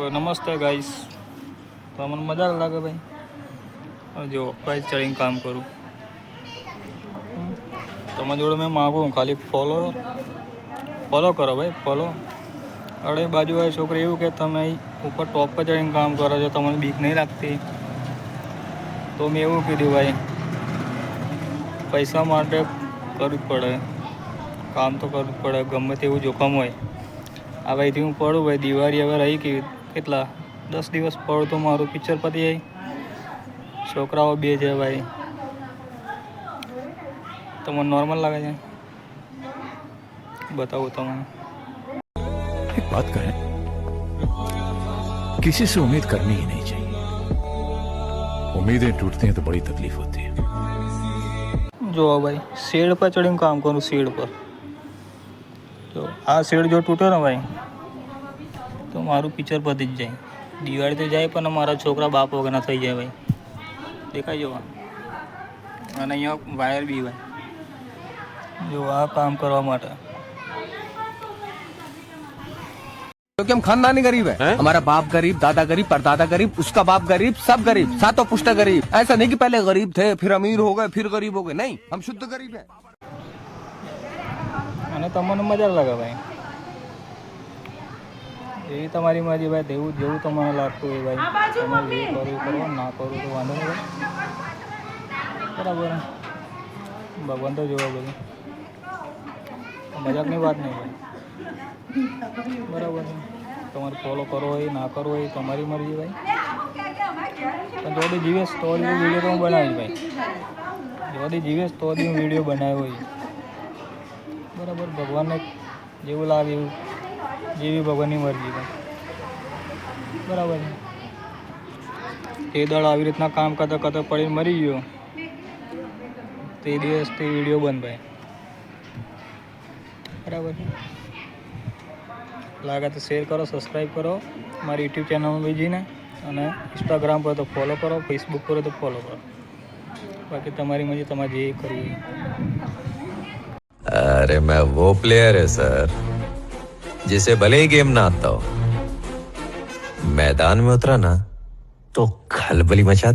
તો નમસ્તે ગાઈસ, તો મને મજા લાગે ભાઈ. હવે જો પ્રાઇસ ચડીને કામ કરું તમારી જોડે મેં માગું ખાલી ફોલો કરો ભાઈ, ફોલો. અરે બાજુવાળી છોકરી એવું કે તમે ઉપર ટોપ પર ચડીને કામ કરો છો, તમને બીક નહીં લાગતી? તો મેં એવું કીધું ભાઈ, પૈસા માટે કરવું જ પડે, કામ તો કરવું જ પડે, ગમે તેવું જોખમ હોય. આ ભાઈથી હું પડું ભાઈ, દિવાળી હવે રહી ગઈ કેટલા 10 દિવસ પડું તો મારું પિક્ચર પતી જાય. છોકરાઓ 2 છે ભાઈ, તમને નોર્મલ લાગે છે? बताओ તમને. एक बात कहें, किसी से उम्मीद करनी ही नहीं चाहिए. उम्मीदें टूटती हैं तो बड़ी तकलीफ होती है. જો ભાઈ શેડ પર ચડીને કામ કરું, શેડ પર. તો આ શેડ જો તૂટ્યો ને ભાઈ તો મારું પિક્ચર પતી જ જાય. દિવાળી તો જાય પણ મારા છોકરા બાપ વગરના થઈ જાય ભાઈ. દેખાય જો, અને અહીંયા વાયર બી ભાઈ જો આ કામ કરવા માટે. क्योंकि हम खानदानी गरीब है, हमारा बाप गरीब, दादा गरीब, परदादा गरीब, उसका बाप गरीब, सब गरीब, सातों पुश्ता गरीब. ऐसा नहीं कि पहले गरीब थे फिर अमीर हो गए फिर गरीब हो गए, नहीं, हम शुद्ध गरीब है. અને તમને મજા લાગે ભાઈ, એવી તમારી મરજી ભાઈ. જેવું તમને લાગતું હોય ભાઈ, તમે જે કરો કરો, ના કરો તો વાંધો નહીં ભાઈ, બરાબર. ભગવાન તો જોવા બધું, મજાકની વાત નહીં ભાઈ, બરાબર. તમારે ફોલો કરવો હોય ના કરવો હોય તમારી મરજી ભાઈ. પણ જોડી જીવેશ તો વિડીયો તો હું બનાવીશ ભાઈ, જોડી જીવેશ તો હું વિડીયો બનાવ્યો હોય, બરાબર. ભગવાનને જેવું લાગે એવું, જેવી ભગવાનની મરજી ભાઈ, બરાબર. તે દળ આવી રીતના કામ કરતા કરતા પડીને મરી ગયો તે દિવસથી વિડીયો બંધ ભાઈ, બરાબર. લાગે તો શેર કરો, સબસ્ક્રાઈબ કરો મારી યુટ્યુબ ચેનલમાં બીજીને, અને ઇન્સ્ટાગ્રામ પર તો ફોલો કરો, ફેસબુક પર તો ફોલો કરો. બાકી તમારી મરજી, તમારે જે કરવું. अरे मैं वो प्लेयर है सर जिसे भले ही गेम ना आता हो, मैदान में उतरा ना तो खलबली मचा